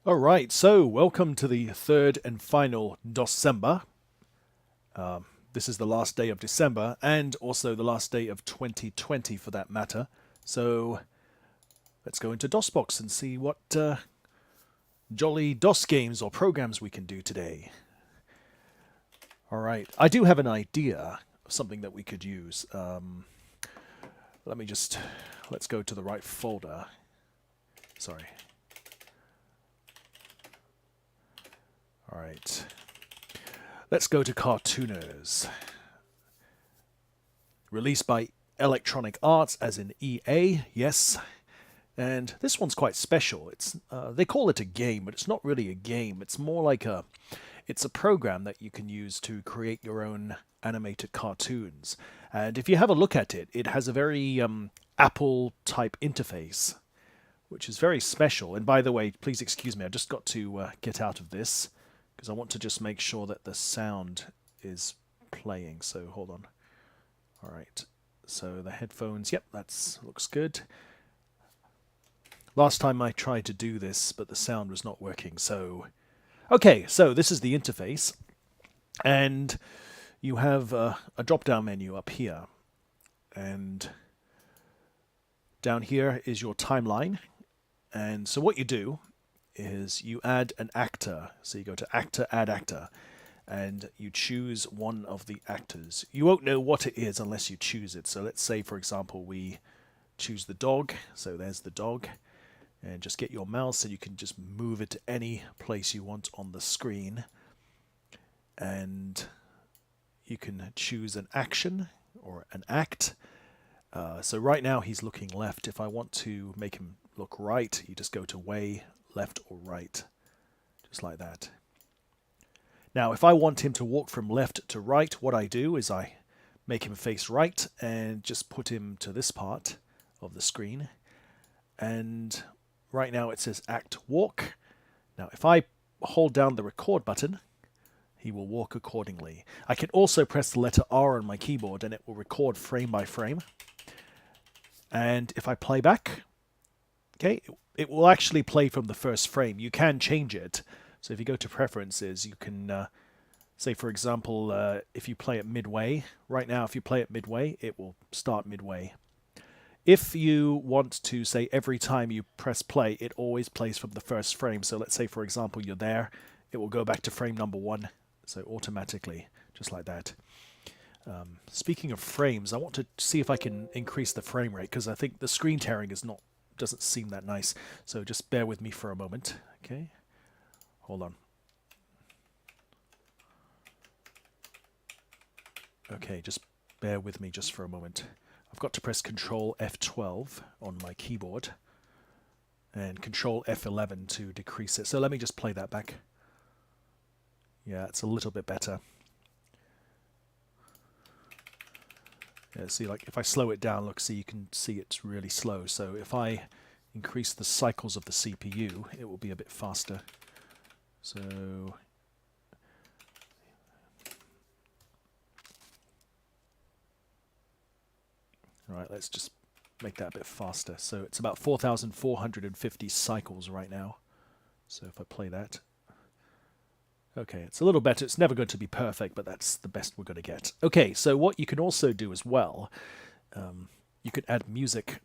All right, so welcome to the third and final December. This is the last day of December and also the last day of 2020 for that matter. So let's go into DOSBox and see what jolly DOS games or programs we can do today. All right, I do have an idea of something that we could use. Let's go to the right folder. Sorry. All right. Let's go to Cartooners. Released by Electronic Arts, as in EA, yes. And this one's quite special. They call it a game, but it's not really a game. It's more like it's a program that you can use to create your own animated cartoons. And if you have a look at it, it has a very Apple type interface, which is very special. And by the way, please excuse me, I've just got to get out of this because I want to just make sure that the sound is playing. So hold on. All right. So the headphones, yep, that looks good. Last time I tried to do this, but the sound was not working. So, okay, so this is the interface. And you have a drop-down menu up here. And down here is your timeline. And so what you do is you add an actor. So you go to Actor, Add Actor, and you choose one of the actors. You won't know what it is unless you choose it. So let's say, for example, we choose the dog. So there's the dog. And just get your mouse and you can just move it to any place you want on the screen. And you can choose an action or an act. So right now he's looking left. If I want to make him look right, you just go to way, left or right, just like that. Now, if I want him to walk from left to right, what I do is I make him face right and just put him to this part of the screen. And right now it says Act Walk. Now, if I hold down the record button, he will walk accordingly. I can also press the letter R on my keyboard and it will record frame by frame. And if I play back, okay, it will actually play from the first frame. You can change it. So if you go to Preferences, you can, say for example, if you play it midway, right now if you play it midway, it will start midway. If you want to say every time you press play, it always plays from the first frame. So let's say, for example, you're there, it will go back to frame number 1. So automatically, just like that. Speaking of frames, I want to see if I can increase the frame rate because I think the screen tearing doesn't seem that nice. So just bear with me for a moment. Okay, hold on. Okay, just bear with me just for a moment. I've got to press Control F12 on my keyboard and Control F11 to decrease it. So let me just play that back. Yeah, it's a little bit better. Yeah, see, like if I slow it down, look, see, you can see it's really slow. So if I increase the cycles of the CPU, it will be a bit faster. So all right, let's just make that a bit faster. So it's about 4,450 cycles right now. So if I play that, okay, it's a little better. It's never going to be perfect, but that's the best we're going to get. Okay, so what you can also do as well, you can add music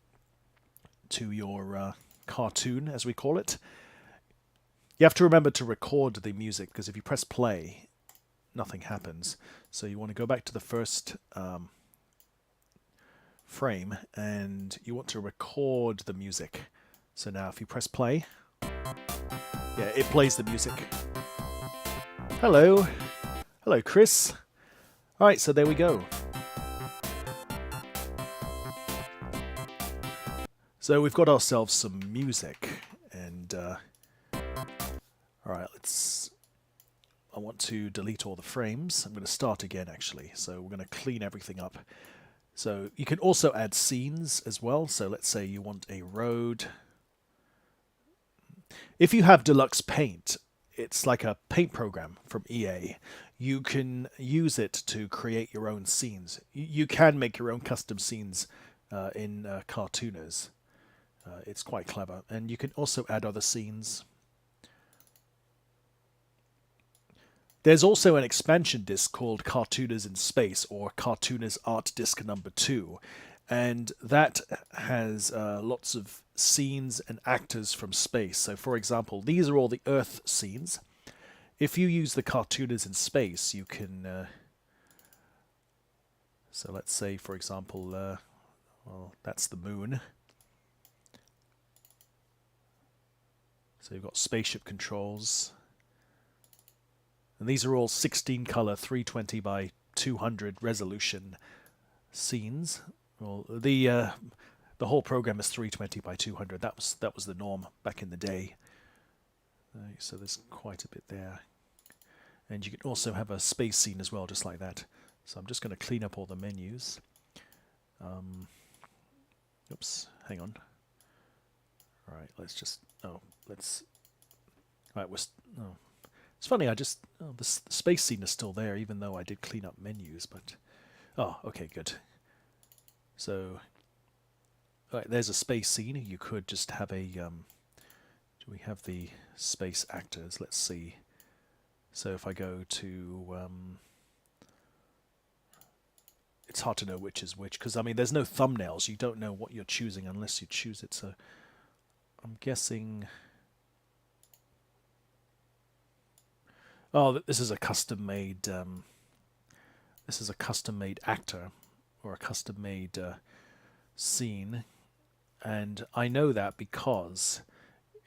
to your cartoon, as we call it. You have to remember to record the music, because if you press play, nothing happens. So you want to go back to the first frame, and you want to record the music. So now if you press play, yeah, it plays the music. Hello. Hello, Chris. All right, so there we go. So we've got ourselves some music, and all right, I want to delete all the frames. I'm going to start again, actually. So we're going to clean everything up. So you can also add scenes as well. So let's say you want a road. If you have Deluxe Paint, it's like a paint program from EA. You can use it to create your own scenes. You can make your own custom scenes in Cartooners. It's quite clever. And you can also add other scenes. There's also an expansion disc called Cartooners in Space, or Cartooners Art Disc number 2, and that has lots of scenes and actors from space. So, for example, these are all the Earth scenes. If you use the Cartooners in Space, you can... so let's say, for example, well, that's the moon. So you've got spaceship controls. And these are all 16 color 320 by 200 resolution scenes. Well, the whole program is 320 by 200. That was the norm back in the day. So there's quite a bit there. And you can also have a space scene as well, just like that. So I'm just going to clean up all the menus. Oops, hang on. All right, let's just... Oh, let's... All right, oh. It's funny, the space scene is still there, even though I did clean up menus, but... Oh, okay, good. So... All right, there's a space scene. You could just have a... do we have the space actors? Let's see. So if I go to... it's hard to know which is which, because, I mean, there's no thumbnails. You don't know what you're choosing unless you choose it, so... I'm guessing... Oh, this is a custom-made... this is a custom-made actor, or a custom-made scene, and I know that because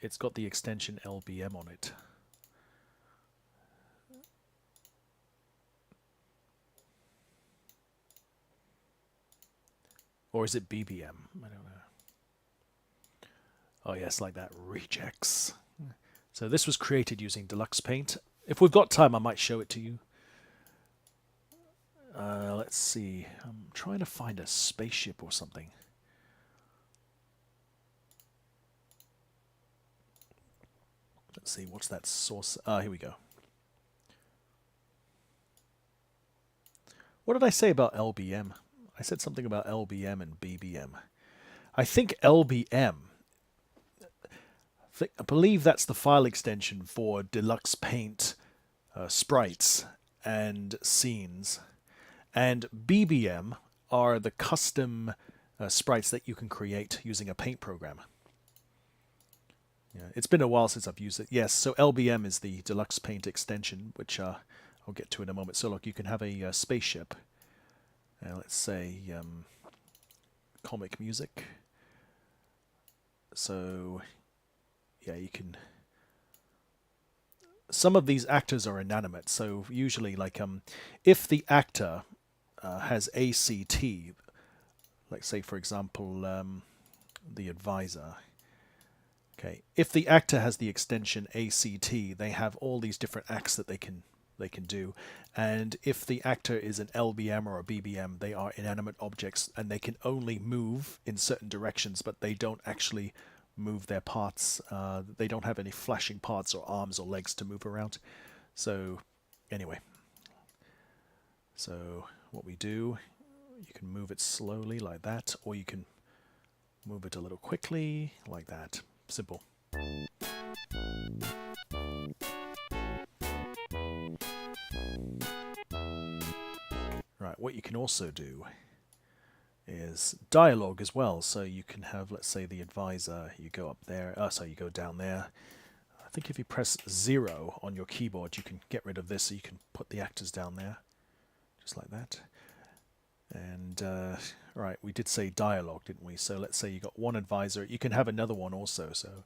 it's got the extension LBM on it. Or is it BBM? I don't know. Oh yes, like that. Rejects. So this was created using Deluxe Paint. If we've got time, I might show it to you. Let's see. I'm trying to find a spaceship or something. Let's see, what's that source? Here we go. What did I say about LBM? I said something about LBM and BBM. I think LBM... I believe that's the file extension for Deluxe Paint sprites and scenes. And BBM are the custom sprites that you can create using a paint program. Yeah, it's been a while since I've used it. Yes, so LBM is the Deluxe Paint extension, which I'll get to in a moment. So look, you can have a spaceship. Let's say comic music. So... yeah, you can... Some of these actors are inanimate, so usually, like, if the actor has ACT, like, say, for example, the advisor. Okay, if the actor has the extension ACT, they have all these different acts that they can do, and if the actor is an LBM or a BBM, they are inanimate objects, and they can only move in certain directions, but they don't actually move their parts. They don't have any flashing parts or arms or legs to move around. So anyway, so what we do, you can move it slowly like that, or you can move it a little quickly like that. Simple. Right, what you can also do is dialogue as well. So you can have, let's say, the advisor, you go up there, so you go down there. I think if you press 0 on your keyboard, you can get rid of this, so you can put the actors down there, just like that. And, right, we did say dialogue, didn't we? So let's say you got one advisor, you can have another one also, so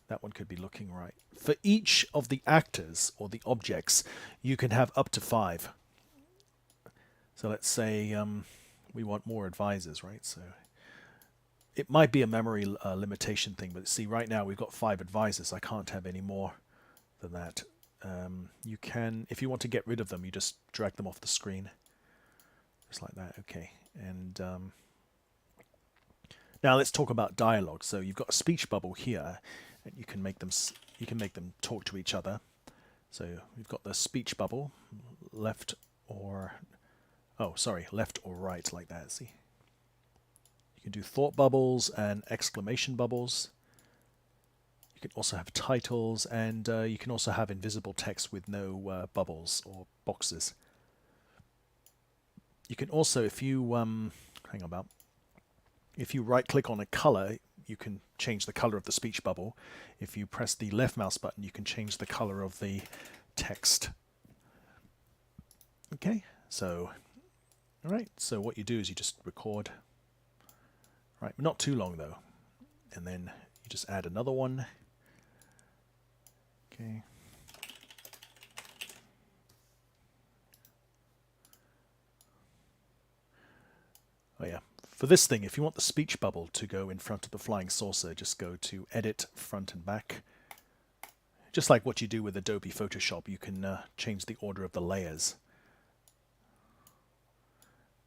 that one could be looking right. For each of the actors, or the objects, you can have up to 5. So let's say... we want more advisors, right? So it might be a memory limitation thing, but see, right now we've got 5 advisors. I can't have any more than that. You can, if you want to get rid of them, you just drag them off the screen, just like that. Okay, and now let's talk about dialogue. So you've got a speech bubble here, and you can make them talk to each other. So we've got the speech bubble, left or right, like that, see? You can do thought bubbles and exclamation bubbles. You can also have titles, and you can also have invisible text with no bubbles or boxes. You can also, if you hang on about, if you right-click on a color, you can change the color of the speech bubble. If you press the left mouse button, you can change the color of the text. Okay, so all right. So what you do is you just record. Right, not too long though, and then you just add another one. Okay. Oh yeah. For this thing, if you want the speech bubble to go in front of the flying saucer, just go to Edit, Front and Back. Just like what you do with Adobe Photoshop, you can change the order of the layers.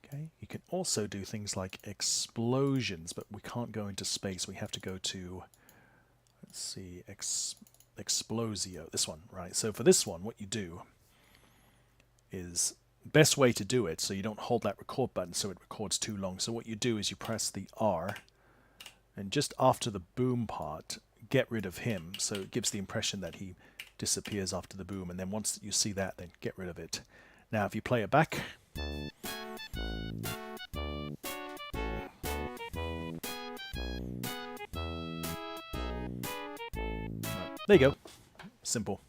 Okay. You can also do things like explosions, but we can't go into space. We have to go to, let's see, Explosio, this one, right? So for this one, what you do is, best way to do it so you don't hold that record button so it records too long. So what you do is you press the R, and just after the boom part, get rid of him, so it gives the impression that he disappears after the boom, and then once you see that, then get rid of it. Now if you play it back, there you go. Simple.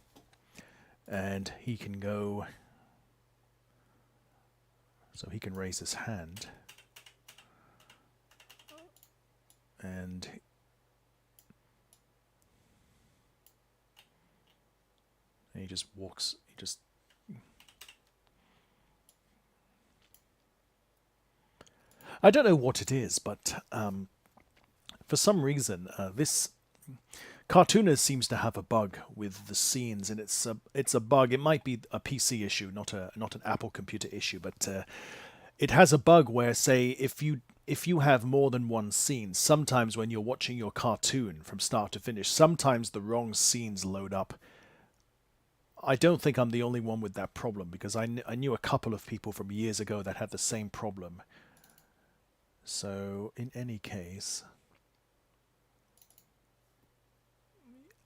And he can go, so he can raise his hand, and he just walks, he just, I don't know what it is, but for some reason this Cartooners seems to have a bug with the scenes, and it's a bug. It might be a PC issue, not an Apple computer issue, but it has a bug where, say, if you have more than one scene, sometimes when you're watching your cartoon from start to finish, sometimes the wrong scenes load up. I don't think I'm the only one with that problem, because I knew a couple of people from years ago that had the same problem. So in any case,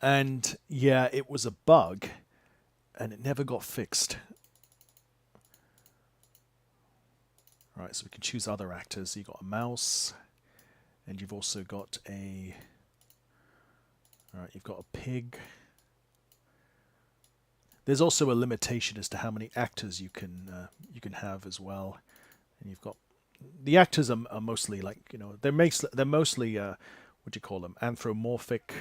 and yeah, it was a bug and it never got fixed. All right, so we can choose other actors. You've got a mouse, and you've also got a, all right, you've got a pig. There's also a limitation as to how many actors you can have as well, and you've got, the actors are mostly like, you know, they're mostly what do you call them, anthropomorphic,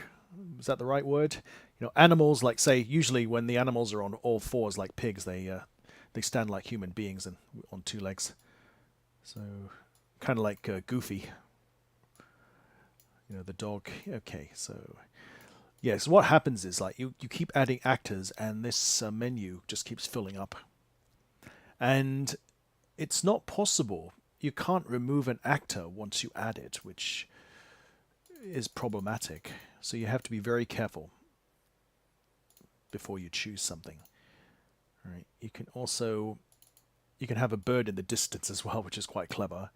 is that the right word? You know, animals, like, say, usually when the animals are on all fours like pigs, they stand like human beings and on two legs. So kind of like Goofy, you know, the dog. Okay, so yeah, so what happens is, like, you keep adding actors, and this menu just keeps filling up. And it's not possible. You can't remove an actor once you add it, which is problematic. So you have to be very careful before you choose something. All right. You can also, you can have a bird in the distance as well, which is quite clever.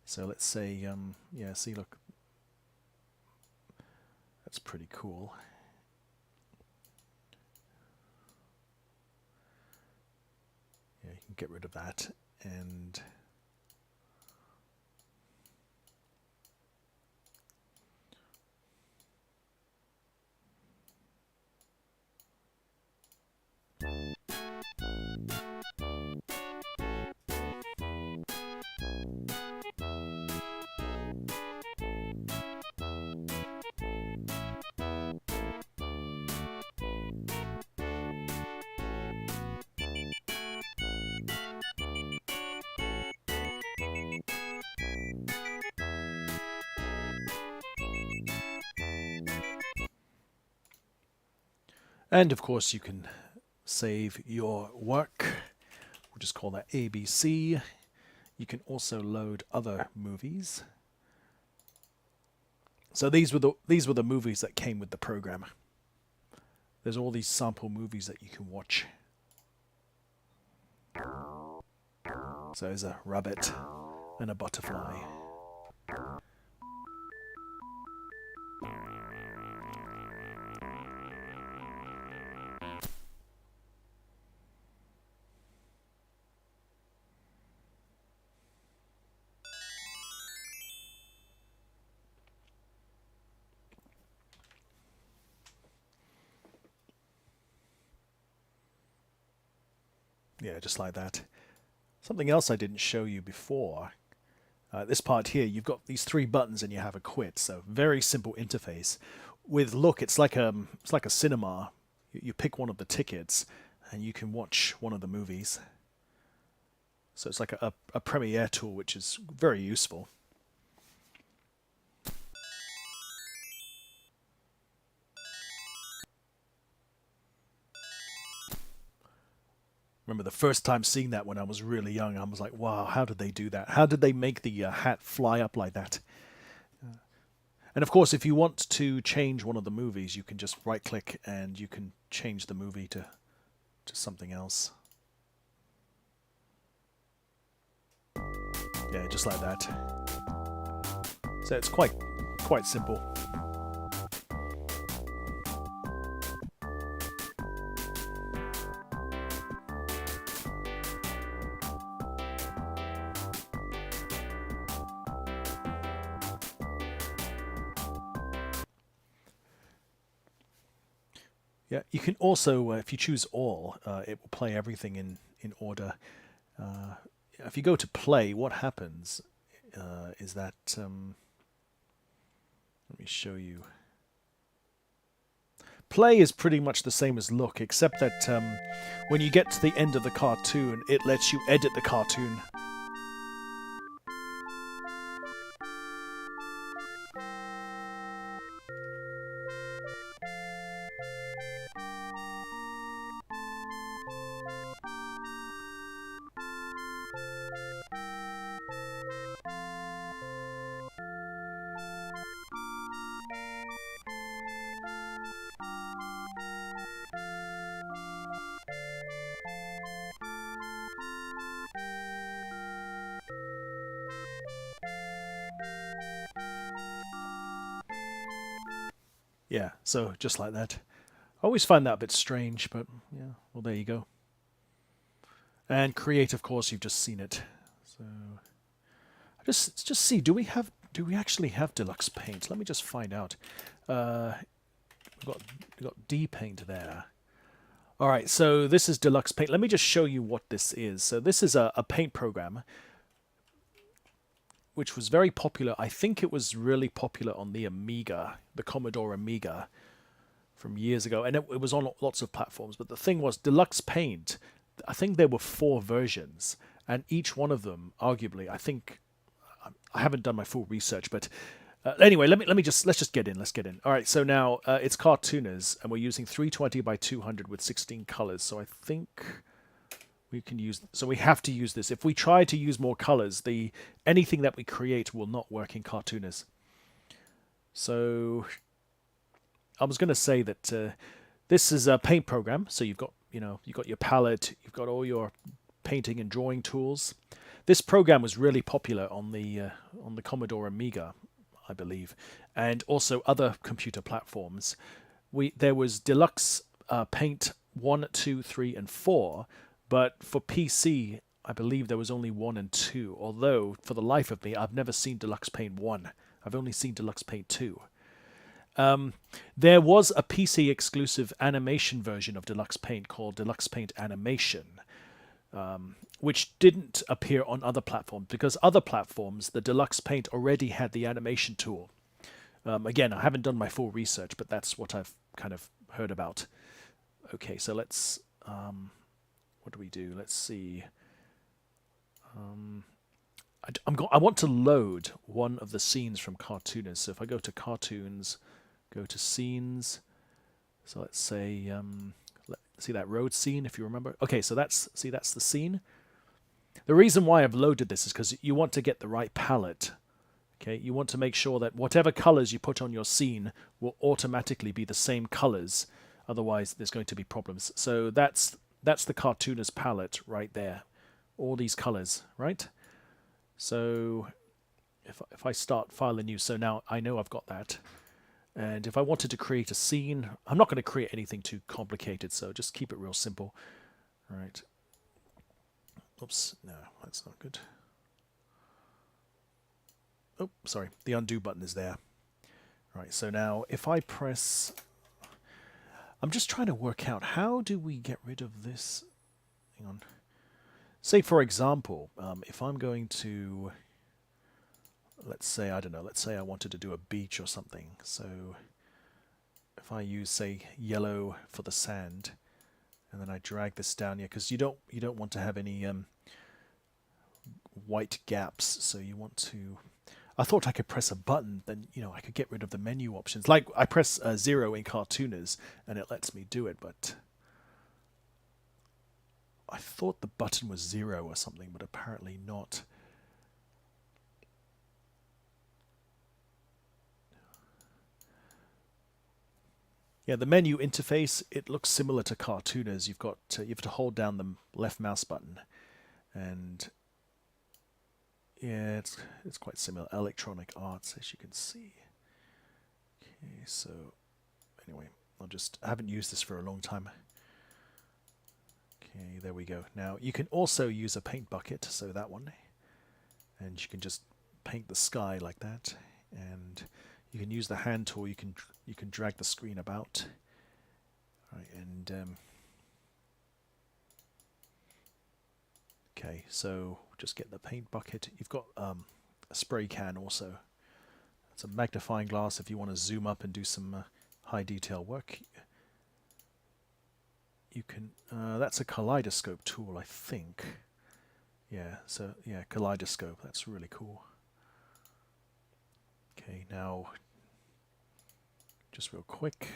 So let's say, yeah, see, look, that's pretty cool. Yeah, you can get rid of that, and of course you can save your work. We'll just call that ABC. You can also load other movies. So these were the movies that came with the program. There's all these sample movies that you can watch. So there's a rabbit and a butterfly. Yeah, just like that. Something else I didn't show you before. This part here, you've got these 3 buttons and you have a quit. So very simple interface. With look, it's like a cinema. You pick one of the tickets and you can watch one of the movies. So it's like a Premiere tool, which is very useful. Remember the first time seeing that when I was really young, I was like, wow, how did they do that? How did they make the hat fly up like that? And of course, if you want to change one of the movies, you can just right-click and you can change the movie to something else. Yeah, just like that. So it's quite simple. Yeah, you can also, if you choose all, it will play everything in order. If you go to play, what happens is that, let me show you. Play is pretty much the same as look, except that when you get to the end of the cartoon, it lets you edit the cartoon. Yeah, so just like that. I always find that a bit strange, but yeah, well, there you go. And create, of course, you've just seen it. So just see, do we actually have Deluxe Paint? Let me just find out. We've got D Paint there. All right, so this is Deluxe Paint. Let me just show you what this is. So this is a paint program which was very popular. I think it was really popular on the Amiga, the Commodore Amiga from years ago, and it was on lots of platforms. But the thing was, Deluxe Paint, I think there were 4 versions, and each one of them, arguably, I think, I haven't done my full research, but anyway, let's just get in. Let's get in. All right, so now it's cartooners, and we're using 320 by 200 with 16 colors. So I think we can use. So we have to use this. If we try to use more colors, anything that we create will not work in cartooners. So I was going to say that this is a paint program. So you've got your palette, you've got all your painting and drawing tools. This program was really popular on the Commodore Amiga, I believe, and also other computer platforms. There was Deluxe Paint 1, 2, 3, and 4, but for PC, I believe there was only 1 and 2. Although for the life of me, I've never seen Deluxe Paint 1. I've only seen Deluxe Paint 2. There was a PC exclusive animation version of Deluxe Paint called Deluxe Paint Animation, which didn't appear on other platforms because other platforms, the Deluxe Paint already had the animation tool. Again, I haven't done my full research, but that's what I've kind of heard about. Okay, so let's... what do we do? Let's see. I want to load one of the scenes from Cartooners. So if I go to Cartoons, go to Scenes. So let's say... see that road scene, if you remember? Okay, so that's the scene. The reason why I've loaded this is because you want to get the right palette. Okay, you want to make sure that whatever colors you put on your scene will automatically be the same colors. Otherwise, there's going to be problems. So that's the Cartooners palette right there. All these colors, right? So if I start File New, so now I know I've got that. And if I wanted to create a scene, I'm not going to create anything too complicated, so just keep it real simple. All right. Oops, no, that's not good. Oh, sorry, the undo button is there. All right, so now if I press... I'm just trying to work out, how do we get rid of this? Hang on. say for example, if I'm going to, let's say, I don't know, let's say I wanted to do a beach or something. So if I use, say, yellow for the sand, and then I drag this down here, because you don't want to have any white gaps, so you want to. I thought I could press a button, then I could get rid of the menu options. Like I press 0 in Cartooners, and it lets me do it, but I thought the button was 0 or something, but apparently not. Yeah, the menu interface, it looks similar to Cartooners. You have to hold down the left mouse button, and yeah, it's quite similar. Electronic Arts, as you can see. Okay, so anyway, I haven't used this for a long time. Okay, there we go. Now you can also use a paint bucket, so that one, and you can just paint the sky like that, and you can use the hand tool. You can drag the screen about, right, and okay, so just get the paint bucket. You've got a spray can also. It's a magnifying glass if you want to zoom up and do some high detail work. You can. That's a kaleidoscope tool, I think. Yeah. So yeah, kaleidoscope. That's really cool. Okay, now just real quick,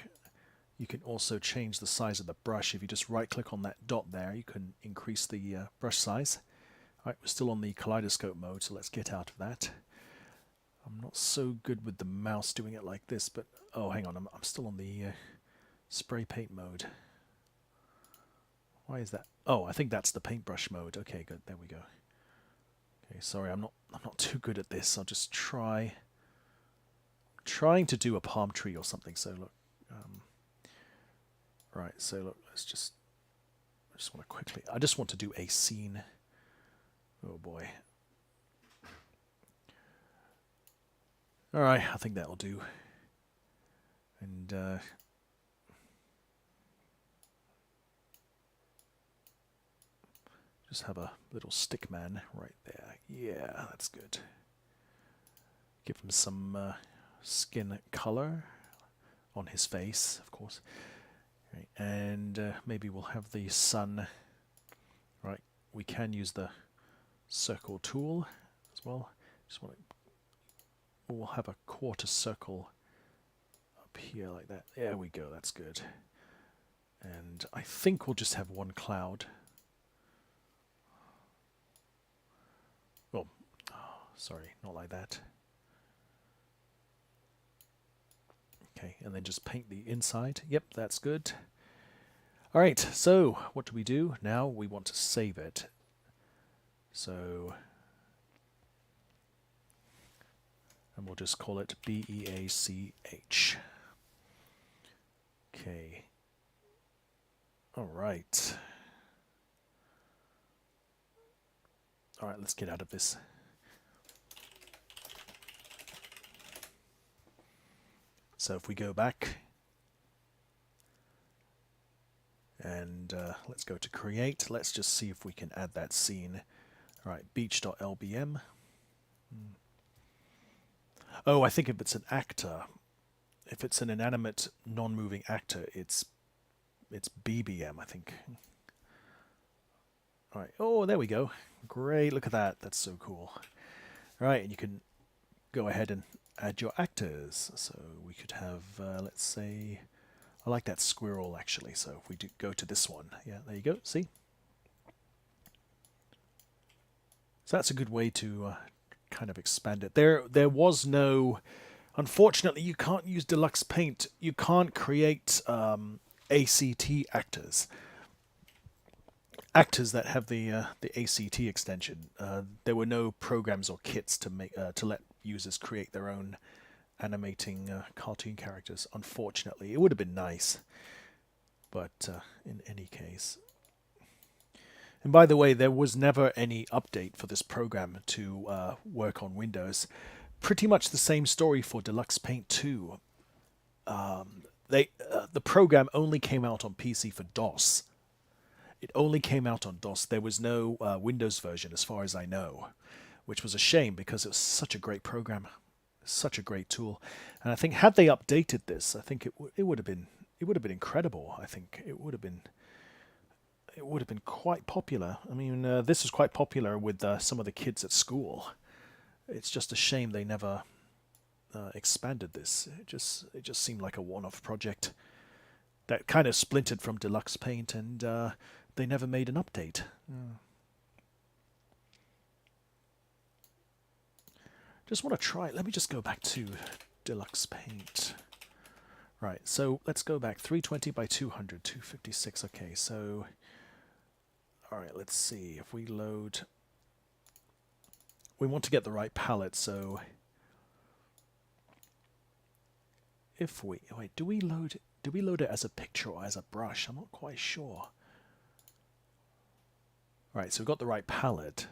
you can also change the size of the brush. If you just right click on that dot there, you can increase the brush size. Alright, we're still on the kaleidoscope mode, so let's get out of that. I'm not so good with the mouse doing it like this, but oh, hang on, I'm still on the spray paint mode. Why is that? Oh, I think that's the paintbrush mode. Okay, good. There we go. Okay, sorry, I'm not too good at this. I'll just trying to do a palm tree or something. So look, right. So look, I just want to quickly. I just want to do a scene. Oh boy. All right, I think that'll do. And just have a little stick man right there. Yeah, that's good. Give him some skin color on his face, of course. Right, and maybe we'll have the sun. Right, we can use the circle tool as well. Just want to. We'll have a quarter circle up here like that. There we go. That's good. And I think we'll just have one cloud. Well, oh, sorry, not like that. Okay, and then just paint the inside. Yep, that's good. All right, so what do we do? Now we want to save it. So, and we'll just call it BEACH. Okay. All right. All right, let's get out of this. So if we go back and let's go to create, let's just see if we can add that scene. All right, beach.lbm. Oh, I think if it's an actor, if it's an inanimate, non-moving actor, it's BBM, I think. All right. Oh, there we go. Great. Look at that. That's so cool. All right, and you can go ahead and add your actors. So we could have, let's say, I like that squirrel actually. So if we do go to this one, yeah, there you go. See. So that's a good way to kind of expand it. There was no, unfortunately, you can't use Deluxe Paint. You can't create ACT actors. Actors that have the ACT extension. There were no programs or kits to make to let users create their own animating cartoon characters. Unfortunately, it would have been nice, but in any case. And by the way, there was never any update for this program to work on Windows. Pretty much the same story for Deluxe Paint 2. The program only came out on PC for DOS. It only came out on DOS. There was no Windows version, as far as I know, which was a shame because it was such a great program, such a great tool. And I think had they updated this, I think it would have been incredible. I think it would have been quite popular. I mean, this was quite popular with some of the kids at school. It's just a shame they never expanded this. It just seemed like a one-off project that kind of splintered from Deluxe Paint, and they never made an update. Just want to try it. Let me just go back to Deluxe Paint. Right, so let's go back. 320 by 200, 256. Okay, so all right, let's see if we load. We want to get the right palette, so if we wait, do we load it as a picture or as a brush? I'm not quite sure. Right, so we've got the right palette.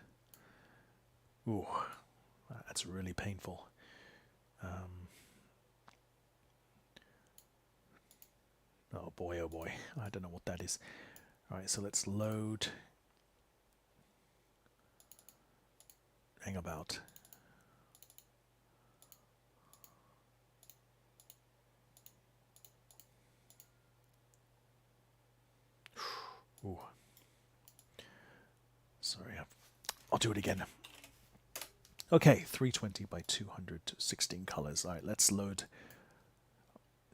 Ooh, that's really painful. Oh boy, I don't know what that is. All right, so let's load. Hang about. Ooh. Sorry, I'll do it again. Okay, 320 by 200, 16 colors. All right, let's load.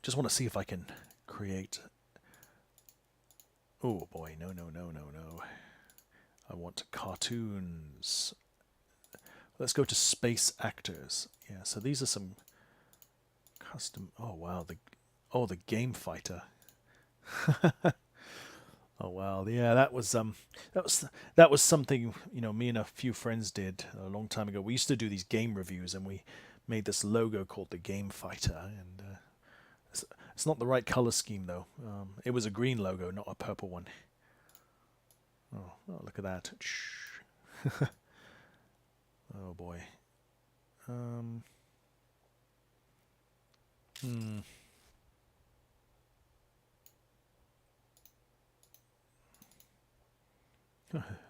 Just want to see if I can create. Oh boy, no. I want cartoons. Let's go to space actors. Yeah, so these are some custom. Oh wow, the game fighter. Oh wow, yeah, that was something, you know, me and a few friends did a long time ago. We used to do these game reviews, and we made this logo called the Game Fighter, and it's not the right color scheme though. It was a green logo, not a purple one. Oh, look at that. Oh boy.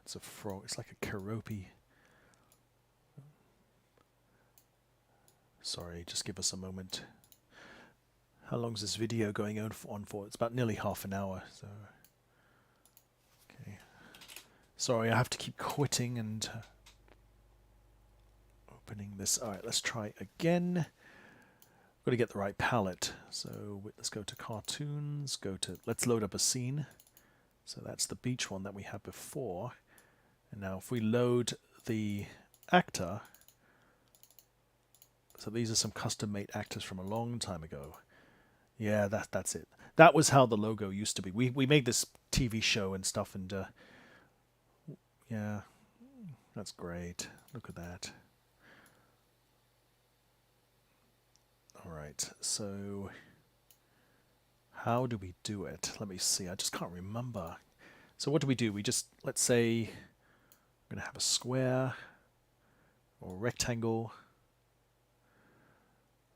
It's a frog. It's like a keroppi. Sorry, just give us a moment. How long is this video going on for? It's about nearly half an hour. So, okay. Sorry, I have to keep quitting and opening this. All right, let's try again. Got to get the right palette. So let's go to cartoons. Let's load up a scene. So that's the beach one that we had before. And now if we load the actor, so these are some custom-made actors from a long time ago. Yeah, that's it. That was how the logo used to be. We made this TV show and stuff, and yeah, that's great. Look at that. All right, so how do we do it? Let me see. I just can't remember. So what do? We just, let's say, I'm going to have a square or a rectangle.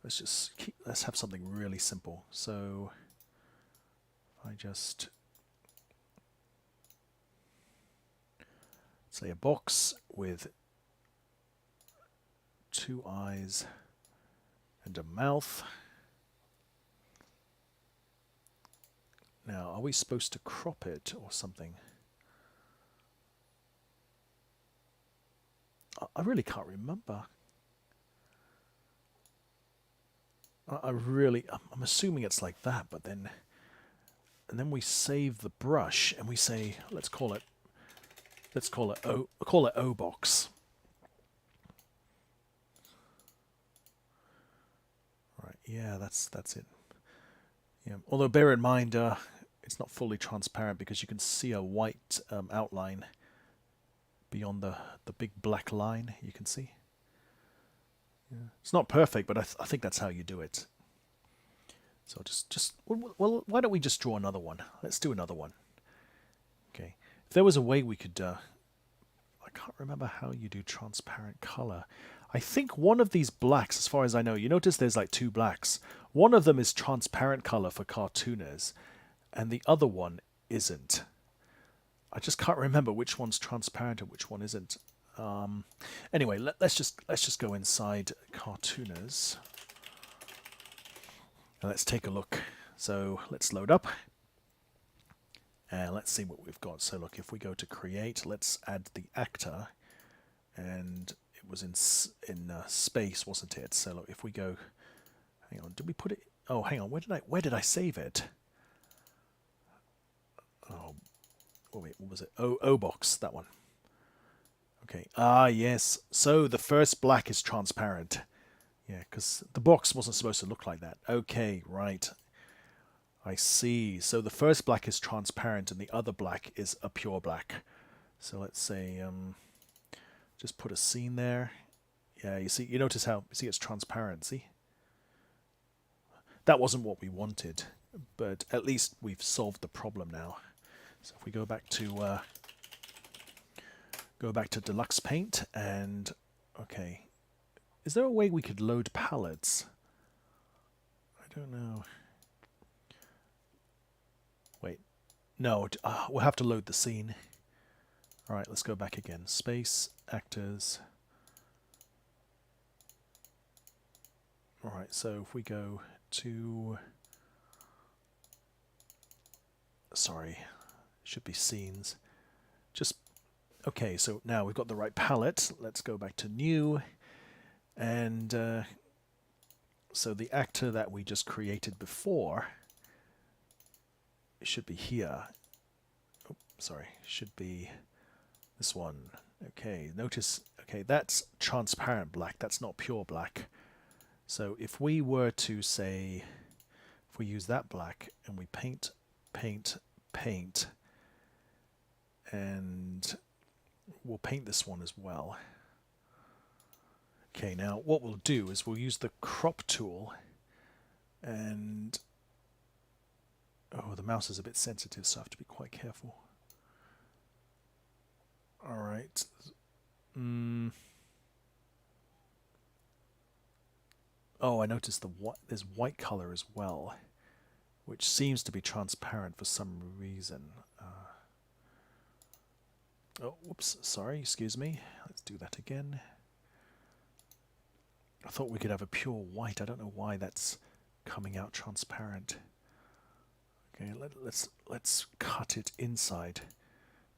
Let's have something really simple. So I just say a box with 2 eyes and a mouth. Now, are we supposed to crop it or something? I really can't remember. I'm assuming it's like that, but then, and then we save the brush and we say, let's call it O box. Right, yeah, that's it. Yeah, although bear in mind, it's not fully transparent because you can see a white outline beyond the big black line. You can see. Yeah. It's not perfect, but I think that's how you do it. So well, why don't we just draw another one? Let's do another one. Okay. If there was a way we could, I can't remember how you do transparent color. I think one of these blacks, as far as I know, you notice there's like 2 blacks. One of them is transparent color for cartooners, and the other one isn't. I just can't remember which one's transparent and which one isn't. Anyway, let's just go inside Cartooners and let's take a look. So let's load up and let's see what we've got. So look, if we go to create, let's add the actor, and it was in space, wasn't it? So look, if we go, hang on, did we put it? Oh, hang on, where did I save it? Oh wait, what was it? O box, that one. Okay. Ah, yes. So the first black is transparent. Yeah, because the box wasn't supposed to look like that. Okay, right. I see. So the first black is transparent and the other black is a pure black. So let's say, just put a scene there. Yeah, you notice how, see it's transparent, see? That wasn't what we wanted, but at least we've solved the problem now. So if we go back to Deluxe Paint and, okay, is there a way we could load palettes? I don't know. Wait, no, we'll have to load the scene. All right, let's go back again. Space, actors. All right, so if we go to, sorry, should be scenes. Just, okay, so now we've got the right palette. Let's go back to new. And so the actor that we just created before should be here. Oh, sorry, should be this one. Okay, notice, okay, that's transparent black. That's not pure black. So if we were to say, if we use that black and we paint, paint, paint, and we'll paint this one as well. Okay, now what we'll do is we'll use the crop tool and, oh, the mouse is a bit sensitive, so I have to be quite careful. All right. Oh, I noticed there's white color as well, which seems to be transparent for some reason. Oh, whoops, sorry, excuse me. Let's do that again. I thought we could have a pure white. I don't know why that's coming out transparent. Okay, let's cut it inside.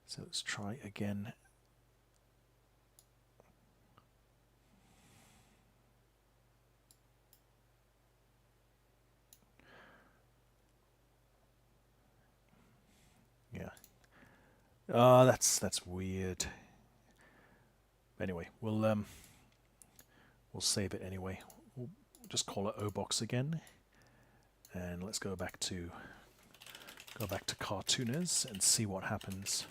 So let's try again. Yeah. That's weird. Anyway, we'll save it anyway. We'll just call it O-Box again. And let's go back to Cartooners and see what happens.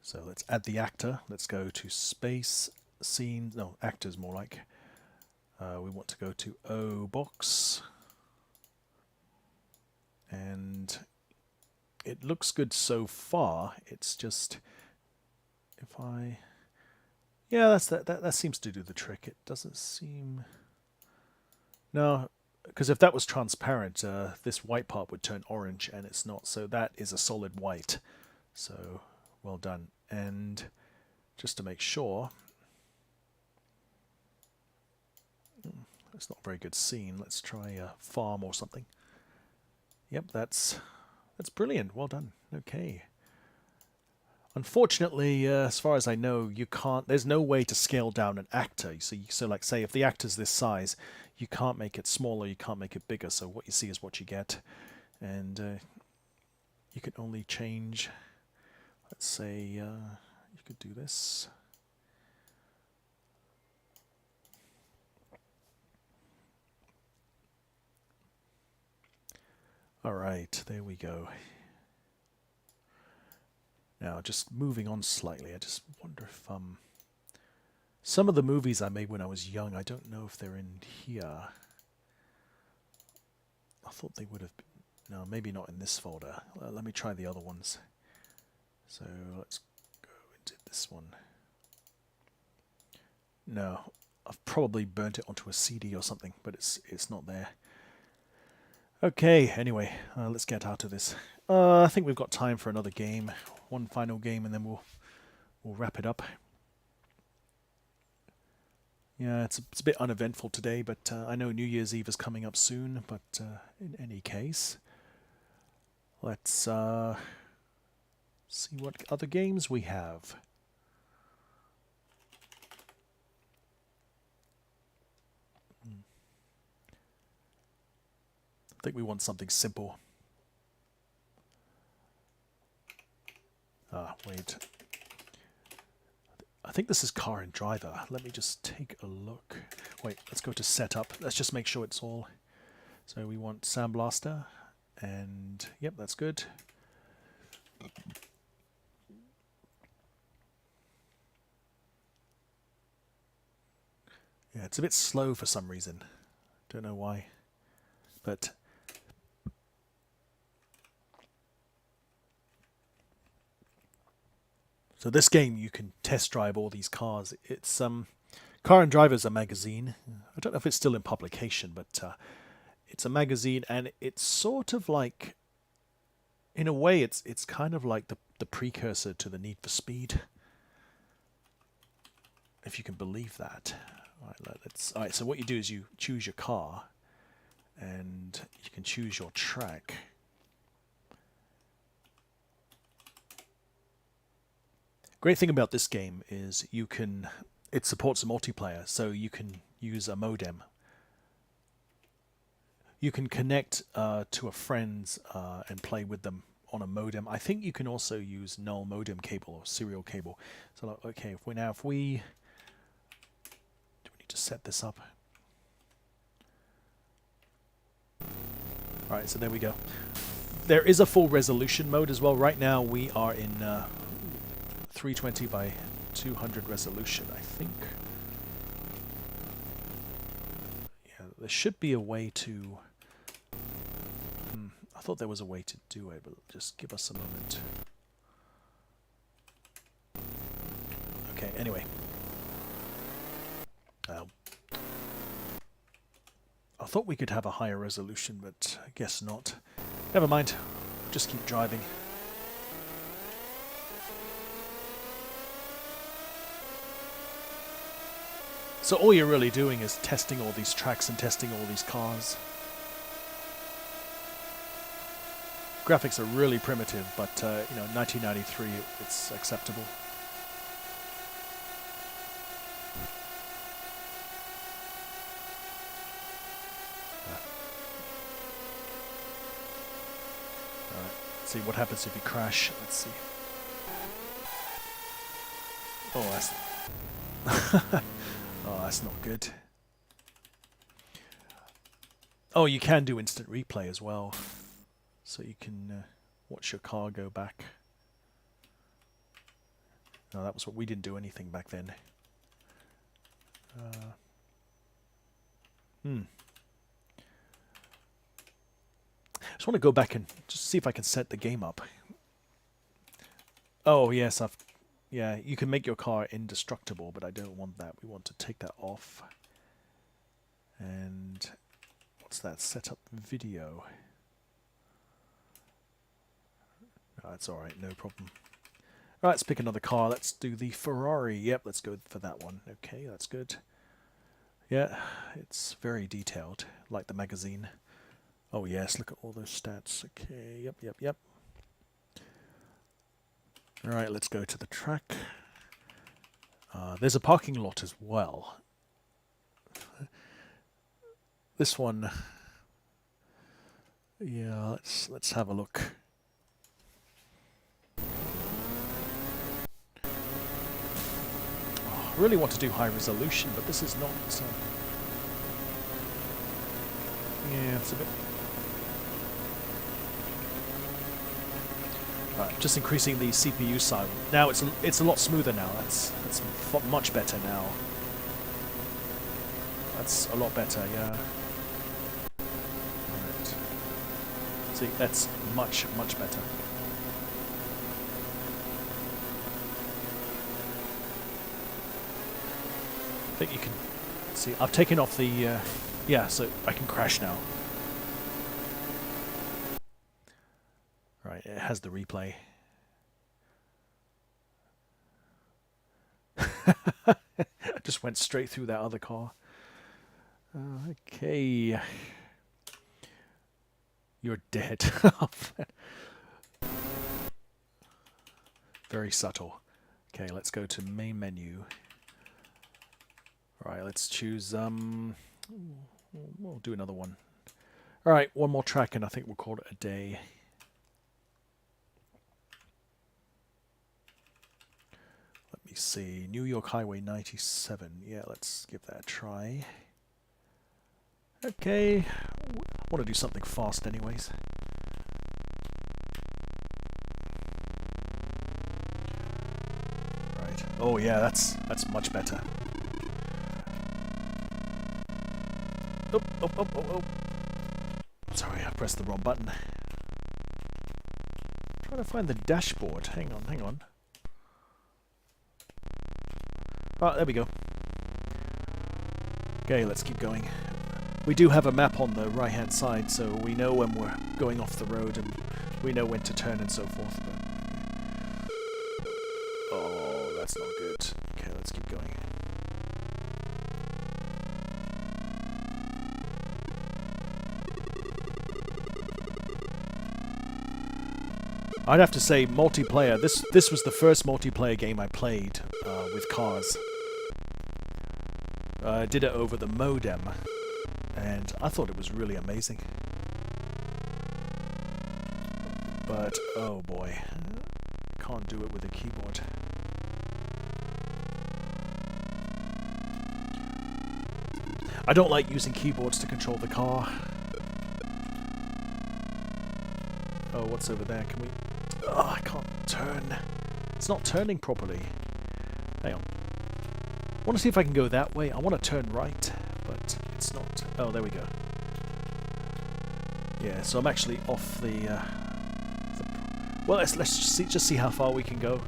So let's add the actor. Let's go to space, scene, no, actors more like. We want to go to O box. And it looks good so far. It's just, if I, yeah, that seems to do the trick. It doesn't seem, no, because if that was transparent, this white part would turn orange, and it's not. So that is a solid white. So well done. And just to make sure, it's not a very good scene. Let's try a farm or something. Yep, that's brilliant. Well done. Okay. Unfortunately, as far as I know, you can't. There's no way to scale down an actor. So like, say, if the actor's this size, you can't make it smaller. You can't make it bigger. So what you see is what you get, and you can only change. Let's say you could do this. All right, there we go. Now, just moving on slightly, I just wonder if some of the movies I made when I was young, I don't know if they're in here. I thought they would have been. No, maybe not in this folder. Let me try the other ones. So let's go into this one. No, I've probably burnt it onto a CD or something, but it's not there. Okay, anyway, let's get out of this. I think we've got time for another game, one final game, and then we'll wrap it up. Yeah, it's a bit uneventful today, but I know New Year's Eve is coming up soon. But in any case, let's see what other games we have. I think we want something simple. Wait. I think this is Car and Driver. Let me just take a look. Wait, let's go to Setup. Let's just make sure it's all. So we want Sandblaster, and yep, that's good. Yeah, it's a bit slow for some reason. Don't know why, but so this game you can test drive all these cars. It's Car and Driver's a magazine. I don't know if it's still in publication, but it's a magazine, and it's sort of like, in a way, it's kind of like the precursor to the Need for Speed, if you can believe that. All right, so what you do is you choose your car, and you can choose your track. Great thing about this game is it supports a multiplayer, so you can use a modem. You can connect to a friend's and play with them on a modem. I think you can also use null modem cable or serial cable. So okay, do we need to set this up? All right, so there we go. There is a full resolution mode as well. Right now we are in 320 by 200 resolution, I think. Yeah, there should be a way to... I thought there was a way to do it, but just give us a moment. Okay, anyway. I thought we could have a higher resolution, but I guess not. Never mind. Just keep driving. So all you're really doing is testing all these tracks and testing all these cars. Graphics are really primitive, but you know, 1993, it's acceptable. All right, let's see what happens if you crash. Let's see. Oh, that's... Oh, that's not good. Oh, you can do instant replay as well. So you can watch your car go back. No, that was what we didn't do anything back then. I just want to go back and just see if I can set the game up. Oh, yes, yeah, you can make your car indestructible, but I don't want that. We want to take that off. And what's that? Set up video. Oh, that's alright, no problem. Alright, let's pick another car. Let's do the Ferrari. Yep, let's go for that one. Okay, that's good. Yeah, it's very detailed, like the magazine. Oh yes, look at all those stats. Okay, yep. Alright, let's go to the track. There's a parking lot as well. This one... Yeah, let's have a look. I really want to do high resolution, but this is not... yeah, it's a bit... Right, just increasing the CPU side. Now it's a lot smoother now. That's much better now. That's a lot better, yeah. Right. See, that's much better. I think you can See, I've taken off the... yeah, so I can crash now. Right, it has the replay. I just went straight through that other car. Okay. You're dead. Very subtle. Okay, let's go to main menu. All right, let's choose... we'll do another one. All right, one more track and I think we'll call it a day. Let me see. New York Highway 97. Yeah, let's give that a try. Okay. I want to do something fast anyways. Right. Oh yeah, that's much better. Oh, oh, oh, oh, oh. Sorry, I pressed the wrong button. Trying to find the dashboard. Hang on, hang on. Oh, there we go. Okay, let's keep going. We do have a map on the right-hand side, so we know when we're going off the road and we know when to turn and so forth. But... oh, that's not good. Okay, let's keep going. I'd have to say multiplayer. This was the first multiplayer game I played with cars. I did it over the modem, and I thought it was really amazing. But oh boy, can't do it with a keyboard. I don't like using keyboards to control the car. Oh, what's over there? Can we... oh, I can't turn. It's not turning properly. Hang on. I want to see if I can go that way. I want to turn right, but it's not. Oh, there we go. Yeah, so I'm actually off the well, let's just see how far we can go.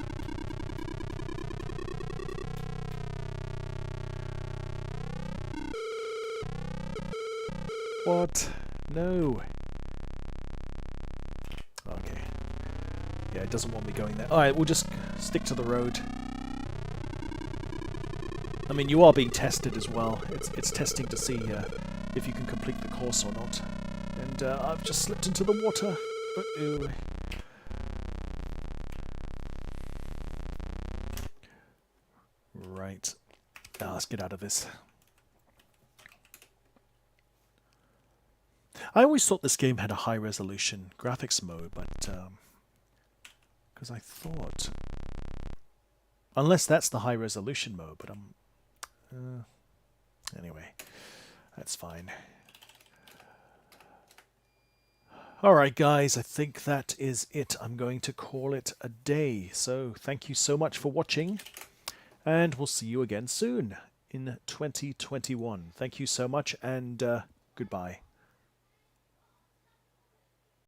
What? No. Okay. Yeah, it doesn't want me going there. Alright, we'll just stick to the road. I mean, you are being tested as well. It's testing to see if you can complete the course or not. And I've just slipped into the water. Uh-oh. Right. Now let's get out of this. I always thought this game had a high-resolution graphics mode, but... because I thought... unless that's the high-resolution mode, but I'm... anyway, that's fine. Alright guys, I think that is it. I'm going to call it a day. So thank you so much for watching, and we'll see you again soon in 2021. Thank you so much, and goodbye.